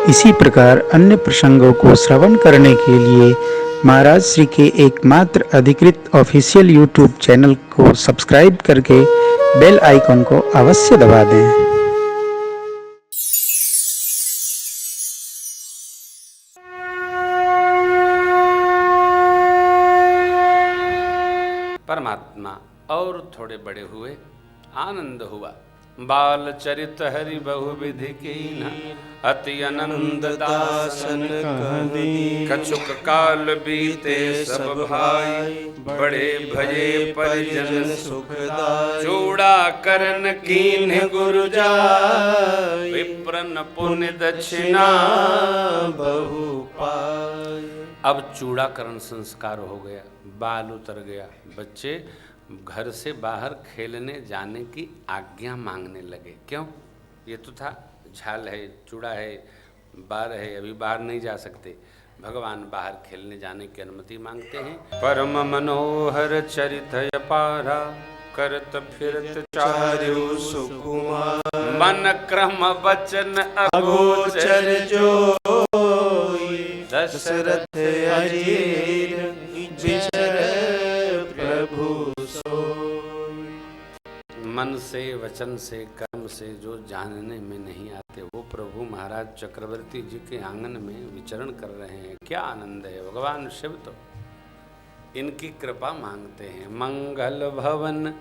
इसी प्रकार अन्य प्रसंगों को श्रवण करने के लिए महाराज श्री के एकमात्र अधिकृत ऑफिशियल यूट्यूब चैनल को सब्सक्राइब करके बेल आइकन को अवश्य दबा दें। परमात्मा और थोड़े बड़े हुए, आनंद हुआ। बाल चरित हरि बहुविधि कीन्ह, अति आनंद दासन कछुक काल बीते सब भाई, बड़े भये परिजन सुखदाई। चूड़ा करन कीन्ह गुरु जाय, विप्रन पुण्य दक्षिणा बहु पाय। अब चूड़ाकरण संस्कार हो गया, बाल उतर गया, बच्चे घर से बाहर खेलने जाने की आज्ञा मांगने लगे। क्यों? ये तो था झाल है, चूड़ा है, बार है, अभी बाहर नहीं जा सकते। भगवान बाहर खेलने जाने की अनुमति मांगते हैं। परम मनोहर चरित अपारा, करत फिरत चारु सुकुमार। मन क्रम वचन अगोचर जो, दशरथ अजीर विचर प्रभु सोई। मन से, वचन से, कर्म से जो जानने में नहीं आते, वो प्रभु महाराज चक्रवर्ती जी के आंगन में विचरण कर रहे हैं। क्या आनंद है! भगवान शिव तो इनकी कृपा मांगते हैं। मंगल भवन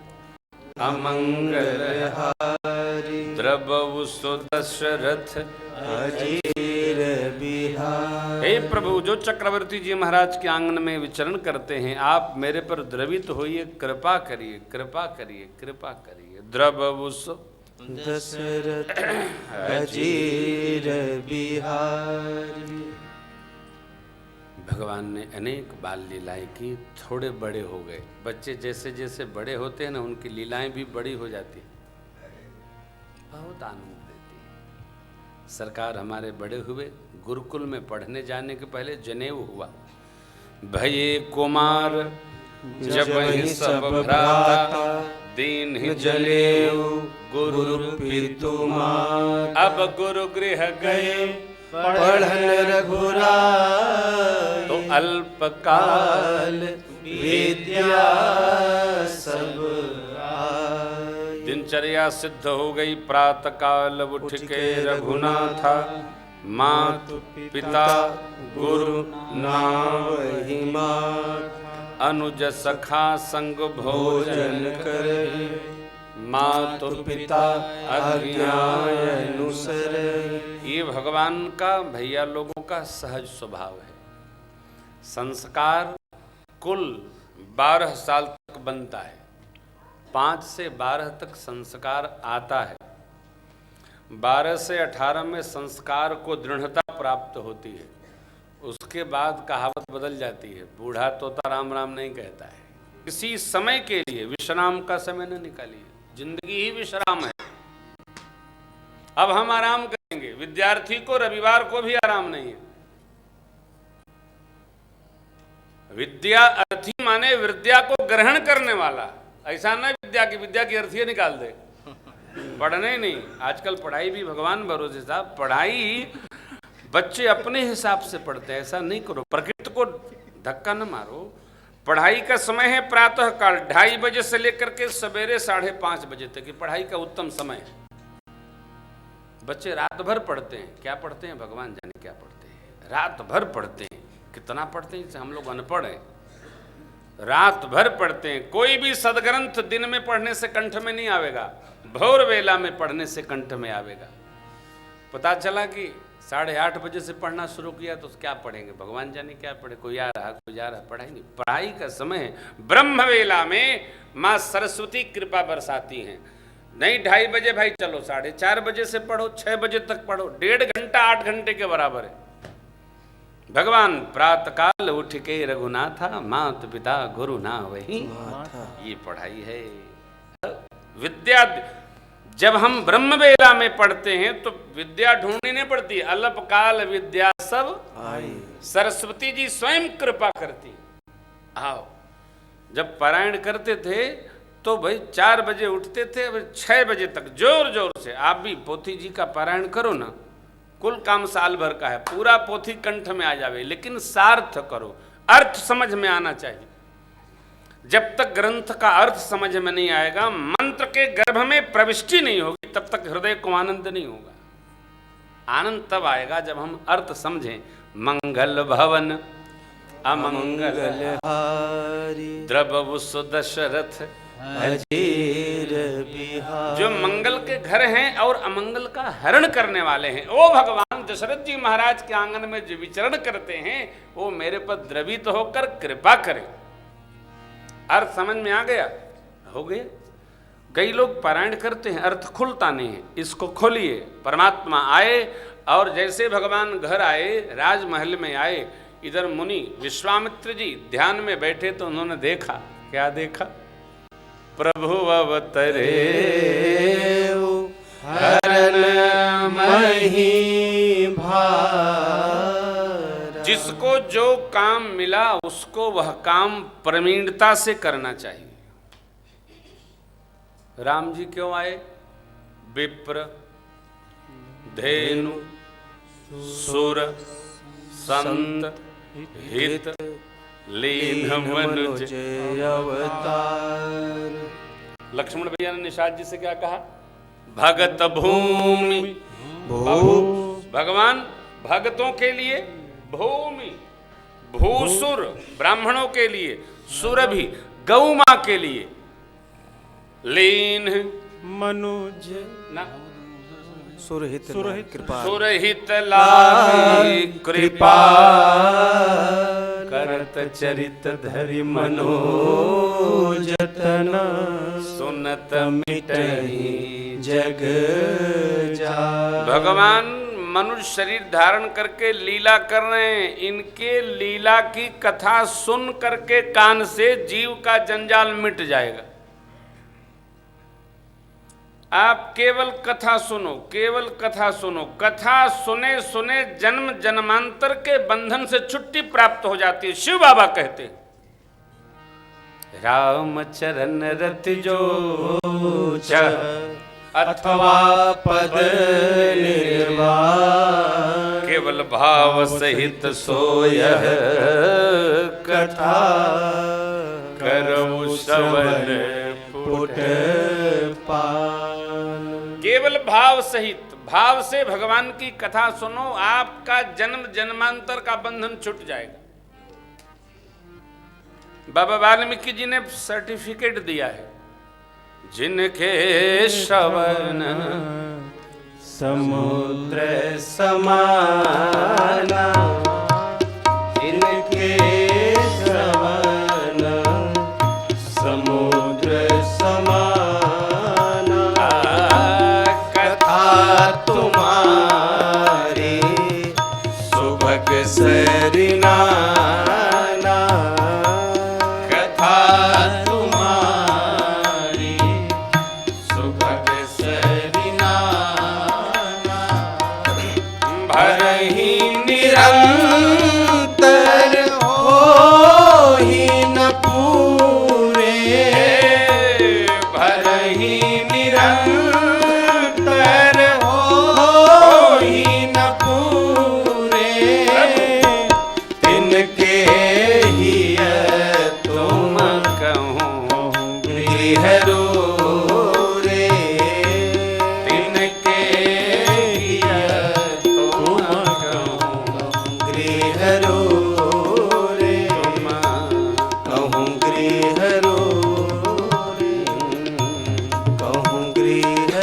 अमंगल हारी, द्रवहु सो दशरथ अजीर बिहारी। हे प्रभु, जो चक्रवर्ती जी महाराज के आंगन में विचरण करते हैं, आप मेरे पर द्रवित होइए, कृपा करिए, कृपा करिए, कृपा करिए। द्रवहु सो दशरथ अजीर बिहारी। भगवान ने अनेक बाल लीलाएं की, थोड़े बड़े हो गए। बच्चे जैसे जैसे बड़े होते हैं ना, उनकी लीलाएं भी बड़ी हो जाती है, बहुत आनंद देती है। सरकार हमारे बड़े हुए, गुरुकुल में पढ़ने जाने के पहले जनेऊ हुआ। भये कुमार जब ही सब भ्राता, दीन ही जनेऊ गुरु पितुमार। अब गुरु गृह गए पढ़न रघुराई, तो अल्पकाल विद्या सब आई। दिनचर्या सिद्ध हो गई, प्रातः काल उठ के रघुनाथा, मातु पिता गुरु नावहि मात। अनुज सखा संग भोजन करे, मातु पिता आज्ञा अनुसर। ये भगवान का, भैया लोगों का सहज स्वभाव है। संस्कार कुल 12 साल तक बनता है, 5 से 12 तक संस्कार आता है। 12 से 18 में संस्कार को दृढ़ता प्राप्त होती है। उसके बाद कहावत बदल जाती है, बूढ़ा तोता राम राम नहीं कहता है। किसी समय के लिए विश्राम का समय न निकालिए, जिंदगी ही विश्राम है। अब हम आराम करेंगे, विद्यार्थी को रविवार को भी आराम नहीं है। विद्या अर्थी माने विद्या को ग्रहण करने वाला, ऐसा ना विद्या की अर्थी निकाल दे। पढ़ने नहीं, आजकल पढ़ाई भी भगवान भरोसे साहब, पढ़ाई बच्चे अपने हिसाब से पढ़ते हैं, ऐसा नहीं करो, प्रकृति को धक्का न मारो। पढ़ाई का समय है प्रातः काल 2:30 बजे से लेकर के सवेरे 5:30 बजे तक, की पढ़ाई का उत्तम समय है। बच्चे रात भर पढ़ते हैं, क्या पढ़ते हैं भगवान जाने क्या पढ़ते हैं, रात भर पढ़ते हैं। कितना पढ़ते हैं, हम लोग अनपढ़ हैं। रात भर पढ़ते हैं। कोई भी सदग्रंथ दिन में पढ़ने से कंठ में नहीं आवेगा, भोर वेला में पढ़ने से कंठ में आवेगा। पता चला कि 8:30 बजे से पढ़ना शुरू किया तो क्या पढ़ेंगे, भगवान जाने क्या पढ़े, कोई आ रहा कोई जा रहा, पढ़ाई नहीं। पढ़ाई का समय ब्रह्म वेला में माँ सरस्वती कृपा बरसाती हैं। नहीं 2:30 बजे भाई चलो, 4:30 बजे से पढ़ो, 6 बजे तक पढ़ो, 1.5 घंटा 8 घंटे के बराबर है। भगवान प्रातःकाल उठ के रघुनाथा, मात पिता गुरु ना वही। ये पढ़ाई है। विद्या जब हम ब्रह्म वेला में पढ़ते हैं तो विद्या ढूंढनी नहीं पड़ती, अल्पकाल विद्या सब आई, सरस्वती जी स्वयं कृपा करती। आओ, जब पारायण करते थे तो भाई 4 बजे उठते थे, अब 6 बजे तक जोर जोर से। आप भी पोथी जी का पारायण करो ना, कुल काम साल भर का है, पूरा पोथी कंठ में आ जावे, लेकिन सार्थ करो, अर्थ समझ में आना चाहिए। जब तक ग्रंथ का अर्थ समझ में नहीं आएगा, मंत्र के गर्भ में प्रविष्टि नहीं होगी, तब तक हृदय को आनंद नहीं होगा। आनंद तब आएगा जब हम अर्थ समझें। मंगल भवन अमंगल हारी द्रवभु दशरथ अजीर बिहारी। जो मंगल के घर हैं और अमंगल का हरण करने वाले हैं, ओ भगवान दशरथ जी महाराज के आंगन में जो विचरण करते हैं, वो मेरे पर द्रवित होकर कृपा करें। अर्थ समझ में आ गया? हो गया। कई लोग पारायण करते हैं, अर्थ खुलता नहीं है। इसको खोलिए। परमात्मा आए और जैसे भगवान घर आए, राजमहल में आए, इधर मुनि विश्वामित्र जी ध्यान में बैठे तो उन्होंने देखा। क्या देखा? प्रभु अवतरे हरन मही भार। जिसको जो काम मिला उसको वह काम प्रवीणता से करना चाहिए। राम जी क्यों आए? विप्र, धेनु, सुर, संत, हित, लीन मनुज अवतार। लक्ष्मण भैया ने निषाद जी से क्या कहा? भगत भूमि भगवान भगतों के लिए भूमि, भूसुर ब्राह्मणों के लिए, सुरभि गौ मां के लिए, लीन मनुज ना सुरहित कृपा, सुरहित लागी कृपा करत चरित धरि मनोजतन सुनत मिटहि जग जाय। भगवान मनुष्य शरीर धारण करके लीला कर रहे हैं। इनके लीला की कथा सुन करके कान से जीव का जंजाल मिट जाएगा। आप केवल कथा सुनो, केवल कथा सुनो। कथा सुने सुने जन्म जन्मांतर के बंधन से छुट्टी प्राप्त हो जाती है। शिव बाबा कहते राम चरण रति जो अथवा पद निर्वाण, केवल भाव सहित सोयह कथा करऊ श्रवण पुट पान। केवल भाव सहित, भाव से भगवान की कथा सुनो, आपका जन्म जन्मांतर का बंधन छूट जाएगा। बाबा वाल्मीकि जी ने सर्टिफिकेट दिया है, जिनके श्रवण समुद्र समाना, जिनके श्रवण समुद्र समाना, कथा तुम्हारी सुभग सरिना, कथा तुम्हारी सुभग सरिना, भरहि निरंतर होहि न पूरे, भरहि निरंतर होहि न पूरे, तिनके हिय तुम कहूँ गृह रे, तिनके हिय तुम कहूँ गृह रे, तुम कहूँ गृह रे, कहूँ गृह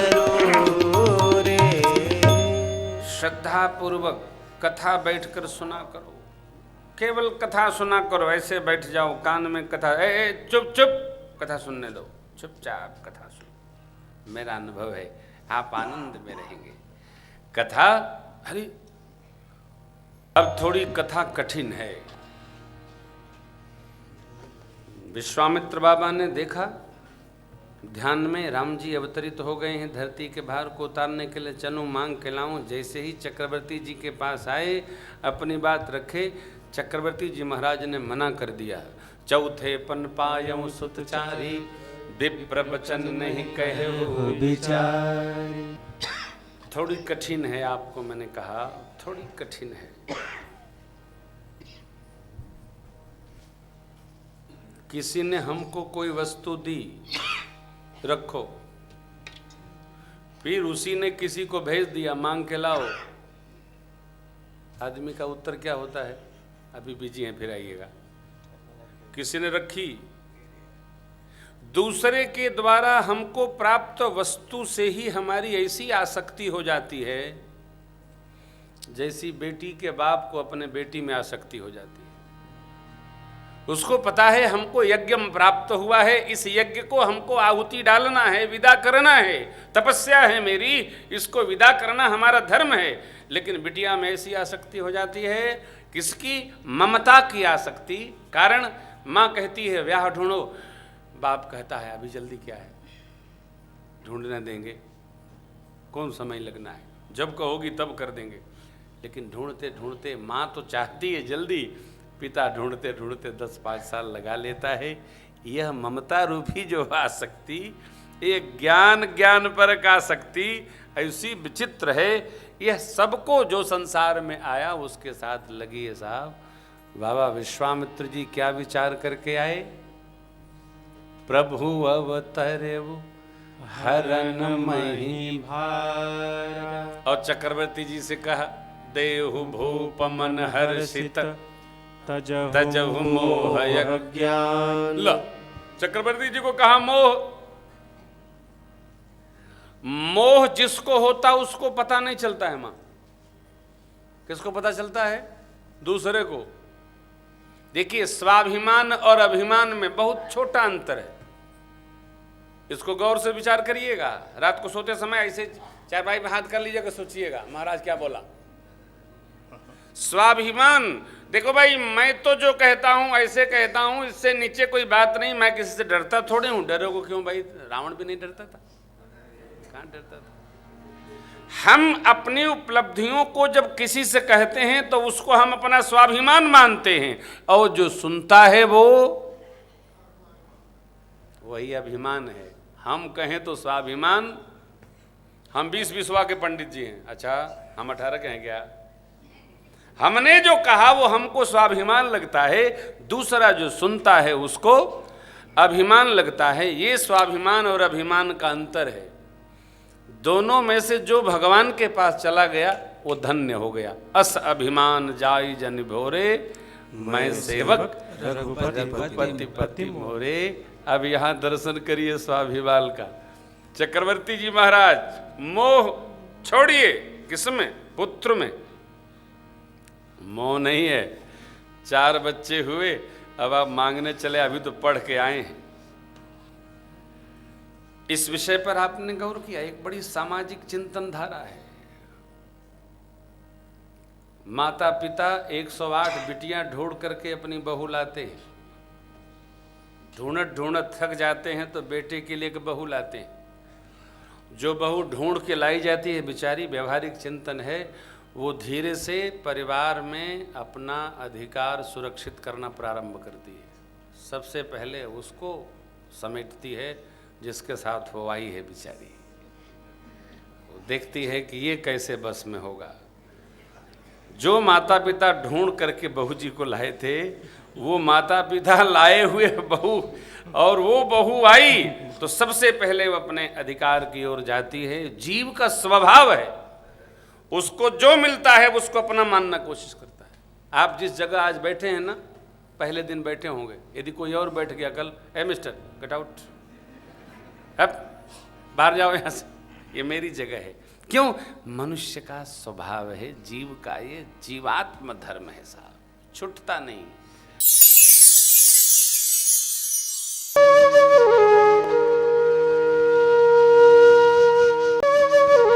रे। श्रद्धा पूर्वक कथा बैठकर सुना करो। केवल कथा सुना करो, ऐसे बैठ जाओ कान में कथा, चुप चुप कथा सुनने दो, चुपचाप कथा सुनो। मेरा अनुभव है, आप आनंद में रहेंगे। कथा अरे अब थोड़ी कथा कठिन है। विश्वामित्र बाबा ने देखा ध्यान में राम जी अवतरित हो गए हैं, धरती के भार को उतारने के लिए चलूं मांग के लाऊं। जैसे ही चक्रवर्ती जी के पास आए, अपनी बात रखे, चक्रवर्ती जी महाराज ने मना कर दिया। चौथे पन पायऊ सुतचारी, विप्र वचन नहीं कहे विचारी। थोड़ी कठिन है, आपको मैंने कहा थोड़ी कठिन है। किसी ने हमको कोई वस्तु दी, रखो, फिर उसी ने किसी को भेज दिया मांग के लाओ। आदमी का उत्तर क्या होता है? अभी बिजी हैं, फिर आइएगा। किसी ने रखी, दूसरे के द्वारा हमको प्राप्त वस्तु से ही हमारी ऐसी आसक्ति हो जाती है जैसी बेटी के बाप को अपने बेटी में आसक्ति हो जाती है। उसको पता है हमको यज्ञ प्राप्त हुआ है, इस यज्ञ को हमको आहुति डालना है, विदा करना है, तपस्या है मेरी, इसको विदा करना हमारा धर्म है। लेकिन बिटिया में ऐसी आसक्ति हो जाती है, किसकी? ममता की आसक्ति। कारण माँ कहती है ब्याह ढूंढो, बाप कहता है अभी जल्दी क्या है, ढूंढने देंगे, कौन समय लगना है, जब कहोगी तब कर देंगे। लेकिन ढूंढते ढूंढते माँ तो चाहती है जल्दी, पिता ढूंढते ढूंढते 10-5 साल लगा लेता है। यह ममता रूपी जो आसक्ति, एक ज्ञान पर का आसक्ति ऐसी विचित्र है। यह सबको जो संसार में आया उसके साथ लगी है साहब। बाबा विश्वामित्र जी क्या विचार करके आए? प्रभु अवतरे हरन मही भार। और चक्रवर्ती जी से कहा देहु भूप मन हर्षित तजहु मोह ज्ञान। लो, चक्रवर्ती जी को कहा मोह जिसको होता उसको पता नहीं चलता है। मां किसको पता चलता है? दूसरे को। देखिए, स्वाभिमान और अभिमान में बहुत छोटा अंतर है। इसको गौर से विचार करिएगा। रात को सोते समय ऐसे चारपाई पे हाथ कर लीजिएगा, सोचिएगा महाराज क्या बोला। स्वाभिमान, देखो भाई मैं तो जो कहता हूं ऐसे कहता हूं, इससे नीचे कोई बात नहीं, मैं किसी से डरता थोड़े हूं। डरे को क्यों भाई? रावण भी नहीं डरता था, कहां डरता था। हम अपनी उपलब्धियों को जब किसी से कहते हैं तो उसको हम अपना स्वाभिमान मानते हैं, और जो सुनता है वो वही अभिमान है। हम कहें तो स्वाभिमान, हम 20-20वां के पंडित जी हैं, अच्छा हम 18 के हैं क्या? हमने जो कहा वो हमको स्वाभिमान लगता है, दूसरा जो सुनता है उसको अभिमान लगता है। ये स्वाभिमान और अभिमान का अंतर है। दोनों में से जो भगवान के पास चला गया वो धन्य हो गया। अस अभिमान जाई जन भोरे, मैं सेवक रघुपति पति मोरे। अब यहाँ दर्शन करिए स्वाभिमान का। चक्रवर्ती जी महाराज मोह छोड़िए, किसमें? पुत्र में मोह नहीं है। 4 बच्चे हुए, अब आप मांगने चले, अभी तो पढ़ के आए हैं। इस विषय पर आपने गौर किया? एक बड़ी सामाजिक चिंतन धारा है। माता पिता 108 बिटियां ढूंढ करके अपनी बहू लाते हैं, ढूंढत ढूंढत थक जाते हैं तो बेटे के लिए एक बहू लाते हैं। जो बहू ढूंढ के लाई जाती है बेचारी, व्यवहारिक चिंतन है, वो धीरे से परिवार में अपना अधिकार सुरक्षित करना प्रारंभ करती है। सबसे पहले उसको समेटती है जिसके साथ वो आई है बेचारी। वो देखती है कि ये कैसे बस में होगा। जो माता पिता ढूंढ करके बहू जी को लाए थे, वो माता पिता लाए हुए बहू, और वो बहू आई तो सबसे पहले वो अपने अधिकार की ओर जाती है। जीव का स्वभाव है, उसको जो मिलता है उसको अपना मानना कोशिश करता है। आप जिस जगह आज बैठे हैं ना, पहले दिन बैठे होंगे, यदि कोई और बैठ गया कल, ए मिस्टर गेट आउट, अब बाहर जाओ यहाँ से, ये मेरी जगह है। क्यों? मनुष्य का स्वभाव है, जीव का ये जीवात्म धर्म है साहब, छूटता नहीं।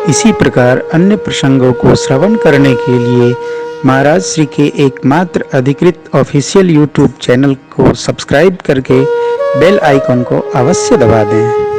इसी प्रकार अन्य प्रसंगों को श्रवण करने के लिए महाराज श्री के एकमात्र अधिकृत ऑफिशियल यूट्यूब चैनल को सब्सक्राइब करके बेल आइकन को अवश्य दबा दें।